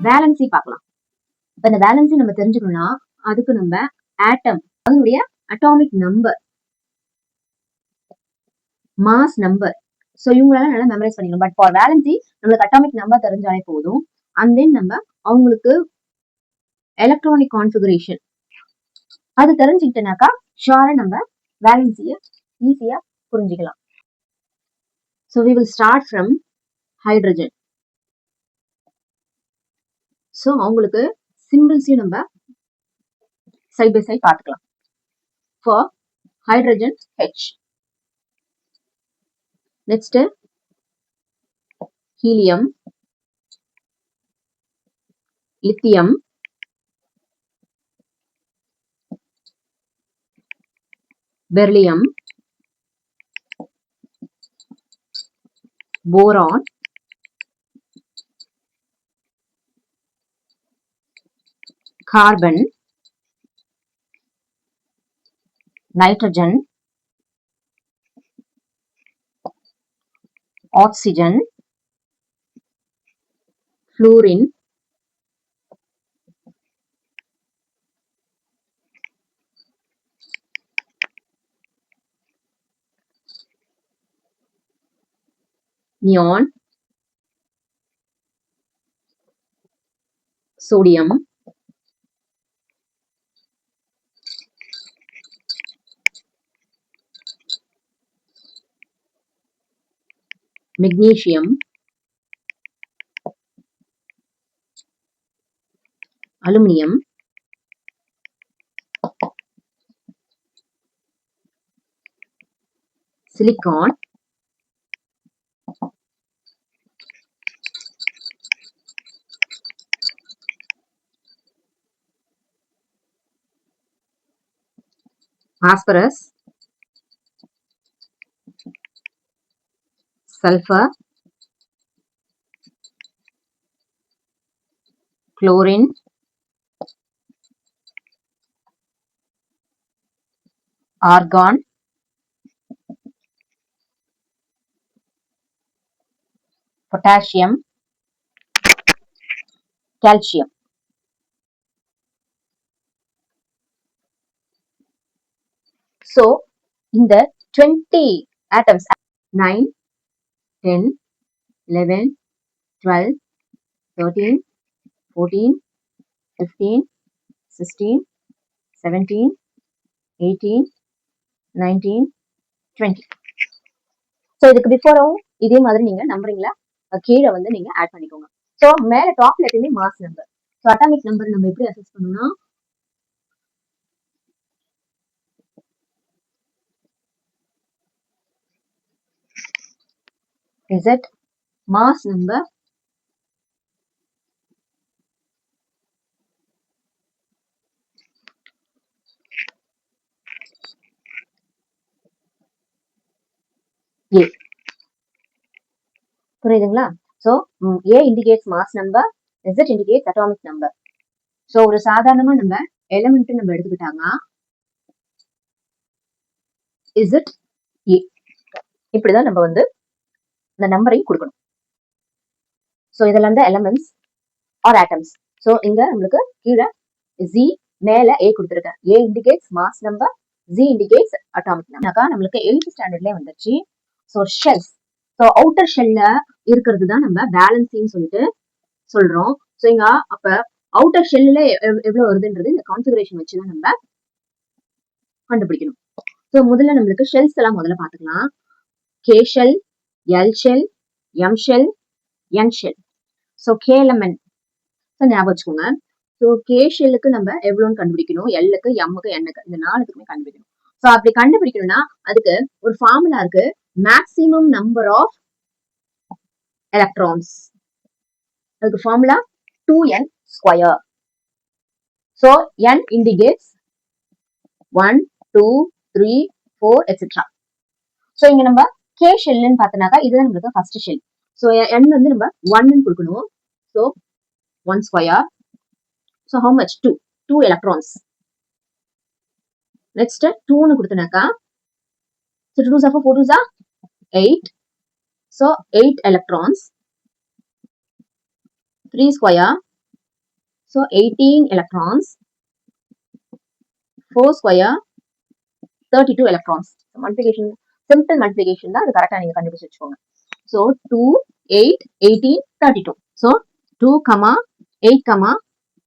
Valency பார்க்கலாம். இப்ப இந்த வேலன்சி நம்ம தெரிஞ்சுக்கணும்னா அதுக்கு நம்ம ஆட்டம் அதனுடைய atomic number, mass number, so இவங்களெல்லாம் நல்லா மெமரைஸ் பண்ணிக்கணும். பட் ஃபார் வேலன்சி நம்மளுக்கு அட்டாமிக் நம்பர் தெரிஞ்சாலே போதும். அண்ட் தென் நம்ம அவங்களுக்கு எலக்ட்ரானிக் கான்ஃபிகரேஷன் அது தெரிஞ்சுக்கிட்டனாக்கா ஷுவரா நம்ம வேலன்சியை ஈஸியா புரிஞ்சுக்கலாம். So we will start from hydrogen. So அவங்களுக்கு சிம்பிள்ஸையும் நம்ம சைட் பை சைட் பார்த்துக்கலாம். For hydrogen H, next helium, lithium, beryllium, boron, carbon, nitrogen, oxygen, fluorine, neon, sodium, magnesium, aluminium, silicon, phosphorus, sulphur, chlorine, argon, potassium, calcium. So இந்த 20 atoms 9, 10, 11, 12, 13, 14, 15, 16, 17, 18, 19, 20. So இதுக்கு பிஃபோரும் இதே மாதிரி நீங்க நம்புறீங்களா கீழே வந்து நீங்க ஆட் பண்ணிக்கோங்க. ஸோ மேல டாப்ல எப்பயுமே mass number. So atomic number நம்ம எப்படி அசஸ் பண்ணணும்னா Z mass number A. புரியுதுங்களா? So A indicates mass number, Z indicates atomic number. So ஒரு சாதாரணமா நம்ம எலிமெண்ட் நம்ம எடுத்துக்கிட்டாங்க Z A இப்படிதான் நம்ம வந்து இந்த நம்பரையும் கொடுக்கணும். ஸோ இதெல்லாம் தான் எலமெண்ட்ஸ் ஆர் ஆட்டம்ஸ். ஸோ இங்க நம்மளுக்கு கீழே Z மேல A கொடுத்துருக்கேன். A indicates mass number, Z indicates atomic number. நம்மளுக்கு 8th ஸ்டாண்டர்ட்ல வந்துருச்சு. ஸோ ஷெல்ஸ், ஸோ அவுட்டர் ஷெல்ல இருக்கிறது தான் நம்ம பேலன்சின்னு சொல்லிட்டு சொல்றோம். ஸோ இங்க அப்ப அவுட்டர் ஷெல்ல எவ்வளவு வருதுன்றது இந்த கான்ஃபிகரேஷன் வச்சுதான் நம்ம கண்டுபிடிக்கணும். ஸோ முதல்ல நம்மளுக்கு ஷெல்ஸ் எல்லாம் முதல்ல பார்த்துக்கலாம். K shell, L shell, M shell, N shell. So KLMN ஞாபகம் வச்சுக்கோங்க. ஸோ கே ஷெல்லுக்கு நம்ம எவ்வளோன்னு கண்டுபிடிக்கணும், எல்லுக்கு, எம்முக்கு, எண்ணுக்கு, இந்த 4த்துக்குமே கண்டுபிடிக்கணும். ஸோ அப்படி கண்டுபிடிக்கணும்னா அதுக்கு ஒரு ஃபார்முலா இருக்கு, மேக்ஸிமம் நம்பர் ஆஃப் எலக்ட்ரான்ஸ். அதுக்கு formula 2n square. So n indicates 1, 2, 3, 4 etcetera. So இங்க நம்ம கே ஷெல்லுன்னு பார்த்தோம்னாக்கா இதுதான் நம்மளுக்கு ஃபர்ஸ்ட் ஷெல். ஸோ n வந்து நம்ம 1 கொடுக்கணும். So 1 square. So how much 2 electrons. Next 2ன்னு கொடுத்தனாக்கா so 2 2 4 2 8. So So 8 electrons, 3 square, so 18 electrons, 4 square, 32 electrons. Multiplication, simple multiplication தான் அது கரெக்டா நீங்க கண்டுபிடிச்சு வச்சுக்கோங்க. So 2, 8, 18, 32. So 2, 8,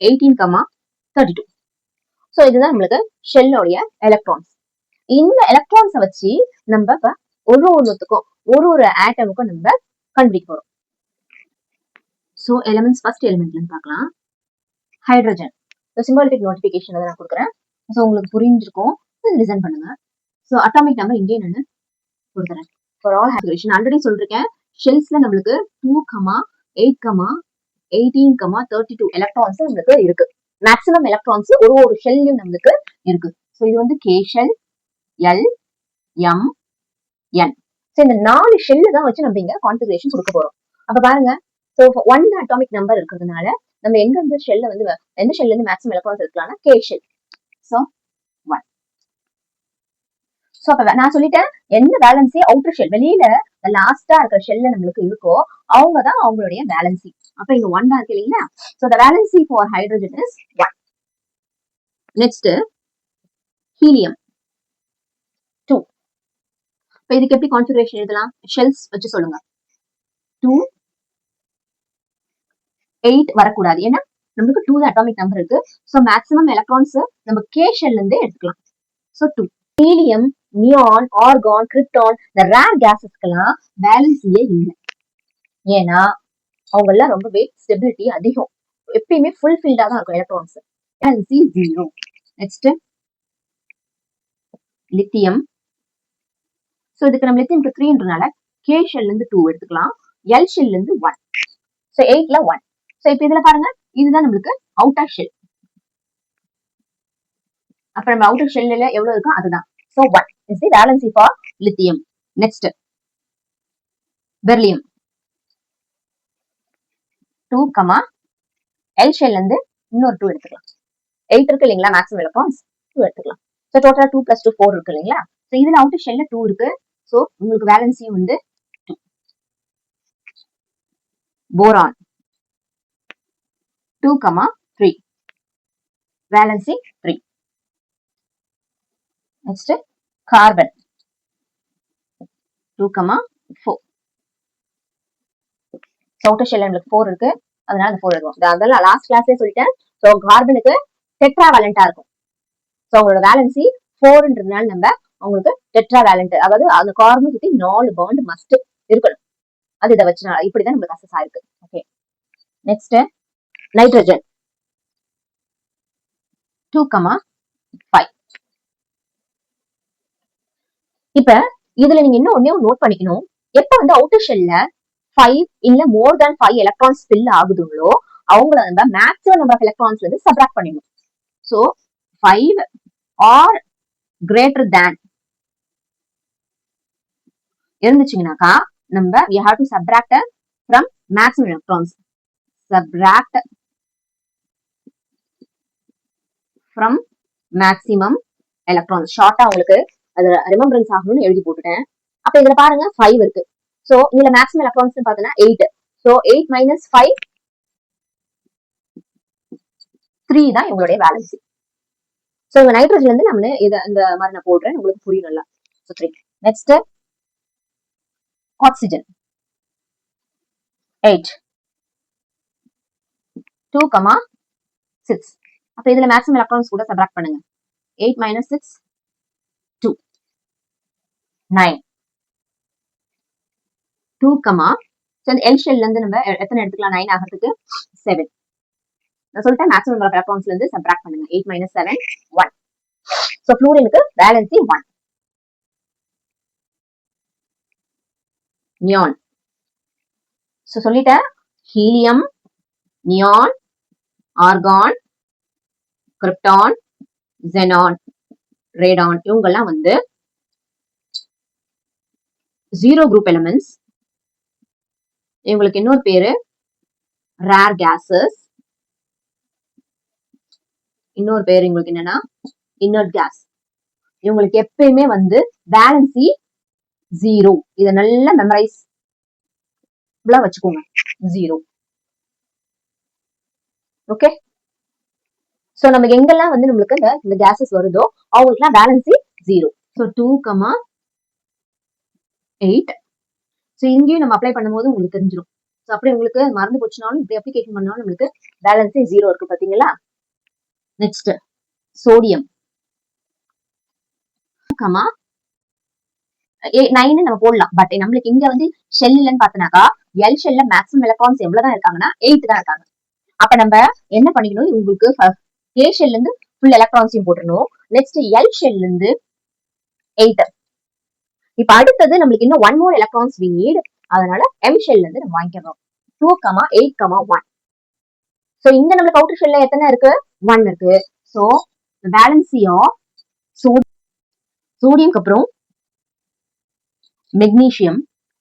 18, 32. So இதுதான் நம்மளுக்கு ஷெல்லோடைய எலக்ட்ரான்ஸ். இந்த எலக்ட்ரான்ஸை வச்சு நம்ம இப்ப ஒன்றுத்துக்கும் ஒரு ஆட்டமுக்கும் நம்ம கண்டுபிடிக்க போறோம். ஸோ எலிமெண்ட்ஸ் ஃபர்ஸ்ட் எலிமெண்ட்ல பார்க்கலாம். ஹைட்ரஜன். சிம்பாலிட்டிக் நோட்டிபிகேஷன் நான் கொடுக்குறேன். ஸோ உங்களுக்கு புரிஞ்சிருக்கும், லிசன் பண்ணுங்க. ஸோ அட்டாமிக் நம்பர் இங்கே நான் கொடுக்குறேன். ஃபார் ஆல் ஹைட்ரஜன் ஆல்ரெடி சொல்லிருக்கேன். ஷெல்ஸ்ல நம்மளுக்கு 2, 8, 18, 32 எலக்ட்ரான்ஸ் நம்மளுக்கு இருக்கு. மேக்ஸிமம் எலக்ட்ரான்ஸ் ஒரு ஷெல்லையும் நம்மளுக்கு இருக்கு. ஸோ இது வந்து கே ஷெல், எல், எம், என். ஸோ இந்த 4 ஷெல்லு தான் வச்சு நம்ம இங்க கான்ஃபிகரேஷன் கொடுக்க போறோம். அப்ப பாருங்க, ஸோ 1 அட்டாமிக் நம்பர் இருக்கிறதுனால நம்ம எங்க இருந்து ஷெல்ல வந்து எந்த ஷெல்ல இருந்து மேக்ஸிமம் எலக்ட்ரான்ஸ் எடுக்கலாம்னா கே ஷெல். ஸோ 1. ஸோ அப்ப நான் சொல்லிட்டேன், எந்த வேலன்சி அவுட்டர் ஷெல் வெளியில லாஸ்டா இருக்கிற ஷெல்ல நம்மளுக்கு இருக்கோ அவங்க தான் அவங்களுடைய வேலன்சி. அப்ப இங்க 1 தான் இருக்கு இல்லைங்களா? So the valency for hydrogen is 1. Next helium 2. இப்ப இதுக்கு எப்படி கான்ஃபிகரேஷன் எழுதலாம்? ஷெல்ஸ் வச்சு சொல்லுங்க. 2, 8 வரக்கூடாது, ஏன்னா நம்மளுக்கு 2 அட்டாமிக் நம்பர் இருக்கு. ஸோ மேக்ஸிமம் எலக்ட்ரான்ஸ் நம்ம கே ஷெல்ல இருந்தே எடுத்துக்கலாம். So 2. Helium, neon, argon, krypton, இந்த ரேர் கேசஸ்க்கெல்லாம் வேலன்சியே இல்லை. ஏன்னா அவங்க எல்லாம் ரொம்பவே ஸ்டெபிலிட்டி அதிகம், எப்பயுமே ஃபுல்ஃபில்டா தான் இருக்கும் electrons. Valency 0. Next lithium. So இதுக்கு நம்ம லித்தியம் 3ன்றனால கே ஷெல்ல இருந்து 2 எடுத்துக்கலாம், எல் ஷெல்ல இருந்து 1. ஸோ 8ல 1. ஸோ இப்போ இதுல பாருங்க, இதுதான் நம்மளுக்கு அவுட்டர் ஷெல். அப்ப நம்ம அவுட்டர் ஷெல்ல எவ்வளவு இருக்கும் அதுதான். So 1 is the valency for lithium. Next beryllium 2, L ஷெல்ல இருந்து இன்னொரு 2 எடுத்துக்கலாம். 8 இருக்கு இல்லைங்களா மேக்ஸிமம் எலக்ட்ரான்ஸ், 2 எடுத்துக்கலாம். ஸோ டோட்டலா 2 + 2 4 இருக்கு இல்லைங்களா? ஸோ இதுல அவுட்டர் ஷெல்ல 2 இருக்கு. ஸோ உங்களுக்கு வேலன்சியும் வந்து 2. Boron 2, 3, valency 3. Next carbon 2, 4. Outer ஷெல்ல நம்மளுக்கு 4 இருக்கு, அதனால அந்த 4 இருக்கும். அதெல்லாம் லாஸ்ட் கிளாஸ்லயே சொல்லிட்டேன். ஸோ கார்பனுக்கு டெட்ரா வேலண்டா இருக்கும். ஸோ அவங்களோட வேலன்சி 4ன்றதுனால நம்ம அவங்களுக்கு டெட்ரா வேலண்ட், அதாவது அந்த கார்பன் சுத்தி 4 பாண்ட் மஸ்ட் இருக்கணும். அது இதை வச்சு இப்படிதான் நம்மளுக்கு அசஸ் ஆயிருக்கு. Okay, next nitrogen 2, 5. இப்ப இதுல நீங்க இன்னும் ஒன்னே நோட் பண்ணிக்கணும், எப்ப வந்து அவுட்டர் ஷெல்ல 5 இல்ல மோர் தேன் 5 எலக்ட்ரான்ஸ் ஃபில் ஆகுதுங்களோ அவங்கள நம்ம மேக்ஸிமம் நம்பர் ஆஃப் எலக்ட்ரான்ஸ் வந்து சப்ராக்ட் பண்ணிடணும். ஸோ 5 ஆர் கிரேட்டர் தேன் இருந்துச்சுங்கனாக்கா நம்ம we have to subtract from maximum electrons. Subtract from maximum electrons. ஷார்ட்டா உங்களுக்கு அது ரிமெம்பரன்ஸ் ஆகணும்னு எழுதி போட்டுட்டேன். அப்ப இதுல பாருங்க 5 இருக்கு. சோ இதுல மேக்ஸிமம் எலக்ட்ரான்ஸ் பாத்தீங்கன்னா 8. சோ 8 - 5 3 தான் இவங்களுடைய வேலன்சி. சோ இந்த நைட்ரஜன்ல இருந்து நம்ம இத இந்த மாதிரி நான் போடுறேன், உங்களுக்கு புரியும் நல்லா. சோ 3. Next oxygen 8, 2, 6. அப்ப இதுல மேக்ஸிமம் எலக்ட்ரான்ஸ் கூட சப்ராக்ட் பண்ணுங்க. 8 - 6 2, 9. 2, எல் ஷெல்ல இருந்து நம்ம எத்தனை எடுத்துக்கலாம் 9 ஆகிறதுக்கு 7. நான் சொல்லிட்டேன் மேக்ஸிமம் நம்பர் ஆஃப் எலக்ட்ரான்ஸ்ல இருந்து சப்ராக்ட் பண்ணுங்க. 8 - 7 1. சோ ஃப்ளூரினுக்கு வேலன்சி 1. நியான். சோ சொல்லிட்டேன், helium, neon, argon, krypton, xenon, radon இவங்கெல்லாம் வந்து 0 குரூப் எலிமெண்ட்ஸ். இவங்களுக்கு இன்னொரு பேரு ரேர் கேசஸ். இன்னொரு பேரு இவங்களுக்கு என்னன்னா இன்னர்ட் கேஸ். இவங்களுக்கு எப்பயுமே வந்து வேலன்சி 0. இதை நல்லா மெமரைஸ் வச்சுக்கோங்க 0. ஓகே. சோ நமக்கு எங்கெல்லாம் வந்து நம்மளுக்கு இந்த கேசஸ் வருதோ அவங்களுக்குலாம் வேலன்சி 0. ஸோ 2,8. ஸோ இங்கேயும் நம்ம அப்ளை பண்ணும்போது உங்களுக்கு தெரிஞ்சிடும். ஸோ அப்படி உங்களுக்கு மறந்து போச்சுனாலும் இப்படி அப்ளிகேஷன் பண்ணாலும் நம்மளுக்கு வேலன்சி 0 இருக்கு பாத்தீங்களா. நெக்ஸ்ட் சோடியம் 9 நம்ம போடலாம். பட் நம்மளுக்கு இங்க வந்து ஷெல் இல்லன்னு பாத்தனாக்கா எல் ஷெல்ல மேக்ஸிமம் எலக்ட்ரான்ஸ் எவ்வளவுதான் இருக்காங்கன்னா 8 தான் இருக்காங்க. அப்ப நம்ம என்ன பண்ணிக்கணும், உங்களுக்கு ஏ ஷெல்ல இருந்து ஃபுல் எலக்ட்ரான்ஸையும் போட்டுருணும். நெக்ஸ்ட் எல் ஷெல்ல இருந்து 8. இப்ப அடுத்தது நம்மளுக்கு இன்னும் 1 more எலக்ட்ரான்ஸ் we need. அதனால எம் ஷெல்ல இருந்து நம்ம வாங்கிக்கிறோம் 2,8,1. சோ இங்க நம்மளுக்கு அவுட்டர் ஷெல்ல எத்தனை இருக்கு, 1 இருக்கு. சோ பேலன்ஸியும் சோடியம்க்கு அப்புறம் மெக்னீசியம்.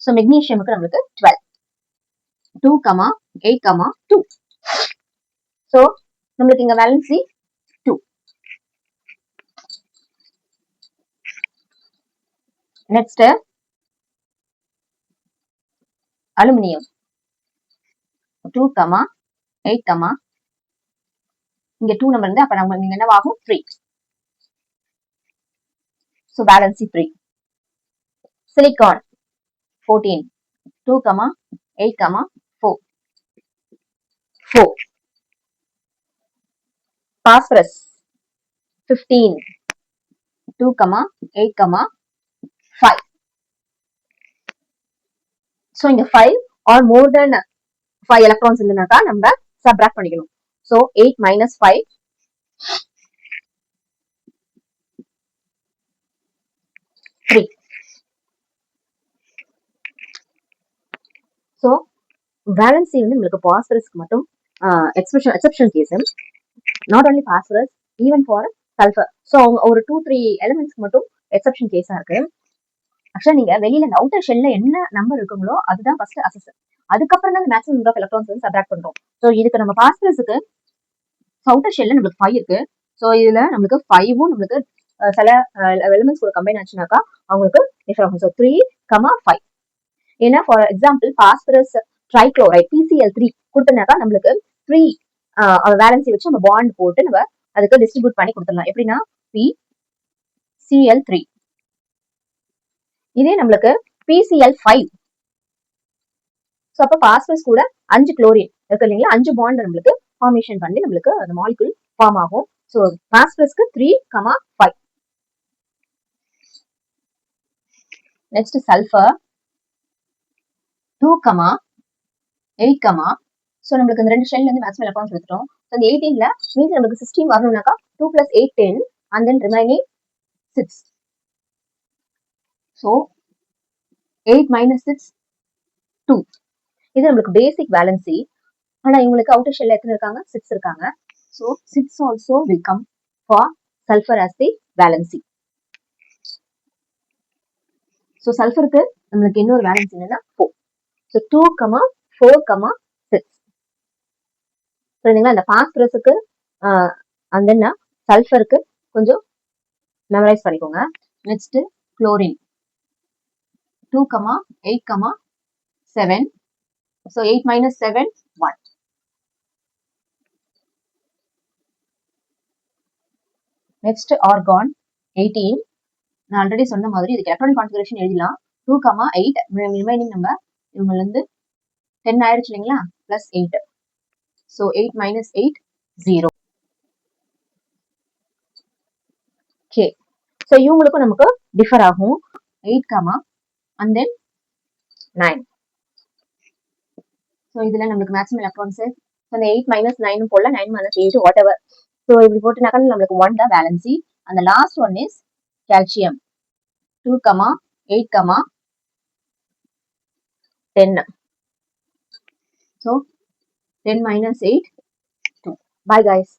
சோ மெக்னீசியமுக்கு நம்மளுக்கு 12. 2,8,2. சோ நம்மளுக்கு இங்க வேலன்சி 2. நெக்ஸ்ட் அலுமினியம் 2,8, இங்க 2 நம்பர் இருந்து அப்ப நம்ம இங்க என்னவாகும் 3. So valency 3. Silicon 14. 2,8,4. 4. Phosphorus 15. 2,8,5. So இங்க 5 or more than 5 electrons இருந்தனாக்கா நம்ம சப்ராக்ட் பண்ணிக்கணும். So 8 minus 5 3. So வேலன்சி வந்து உங்களுக்கு பாஸ்பரஸ்க்கு மட்டும் exception case. Not only phosphorus, even for sulphur. So அவங்க ஒரு 2-3 எலிமெண்ட்ஸ்க்கு மட்டும் எக்ஸெப்ஷன் கேஸா இருக்கு. ஆக்சுவலா நீங்க வெளியில இந்த அவுட்டர் ஷெல்ல என்ன நம்பர் இருக்குங்களோ அதுதான் ஃபர்ஸ்ட் அசஸ். அதுக்கப்புறம் தான் மேக்ஸிமம் நம்பர் ஆஃப் எலக்ட்ரான்ஸ் வந்து சப்ராக்ட் பண்றோம். ஸோ இதுக்கு நம்ம பாஸ்பரஸ்க்கு அவுட்டர் ஷெல்ல நம்மளுக்கு 5 இருக்கு. ஸோ இதுல நம்மளுக்கு 5ம் நம்மளுக்கு சில எலிமெண்ட்ஸ் கூட கம்பைன் ஆச்சுனாக்கா அவங்களுக்கு டிஃபர் ஆகும். ஸோ 3,5. ஏன்னா for example phosphorus trichloride PCl3 கொடுத்தனாக்கா நம்மளுக்கு 3 வேலன்சி வச்சு நம்ம பாண்ட் போட்டு நம்ம அதுக்கு டிஸ்ட்ரிபியூட் பண்ணி கொடுத்துடலாம். எப்படின்னா PCl3. இதே நம்மளுக்கு PCl5. ஸோ அப்போ பாஸ்பரஸ் கூட 5 குளோரின் இருக்கு இல்லைங்களா, 5 பாண்ட் நம்மளுக்கு ஃபார்மேஷன் பண்ணி நம்மளுக்கு அந்த மாலிகுல் ஃபார்ம் ஆகும். ஸோ பாஸ்பரஸ்க்கு 3,5. Next sulphur 2,8. ஸோ நம்மளுக்கு இந்த 2 ஷெல்ல இருந்து மேக்ஸிமம் எலக்ட்ரான்ஸ் எடுத்துட்டோம். ஸோ அந்த 18ல மீன்ஸ் நம்மளுக்கு 16 வரணும்னாக்கா 2 + 8 10 and then remaining 6. So 8 minus 6 2. இது நம்மளுக்கு பேசிக் வேலன்சி. ஆனா இவங்களுக்கு அவுட்டர் ஷெல்ல எத்தனை இருக்காங்க, 6 இருக்காங்க. So 6 also will come for sulphur as the valency. So சல்ஃபருக்கு நம்மளுக்கு இன்னொரு வேலன்சி என்னன்னா 4. ஸோ 2,4,6. புரியுதுங்களா. இந்த பாஸ்பரஸுக்கு and then சல்ஃபருக்கு கொஞ்சம் மெமரைஸ் பண்ணிக்கோங்க. Next chlorine 2,8,7. So 8 minus 7 1. Next argon 18. நான் ஆல்ரெடி சொன்ன மாதிரி இதுக்கு எலக்ட்ரானிக் கான்ஃபிகரேஷன் எழுதலாம். 2,8 ரிமைனிங் நம்பர் இவங்க இருந்து 10 ஆயிடுச்சு இல்லைங்களா, plus 8. So 8 minus 8 0. Okay. So இவங்களுக்கும் நமக்கு டிஃபர் ஆகும் 8, and then 9. ஸோ இதுல நம்மளுக்கு மேக்ஸிமம் எலக்ட்ரான்ஸ் அந்த 8 minus 9 போடல, 9 minus 8 வாட் எவர். ஸோ இப்படி போட்டுனாக்கா நம்மளுக்கு 1 தான் பேலன்சி. அந்த last one is calcium 2,8, 10. So 10 minus 8 2. Bye guys.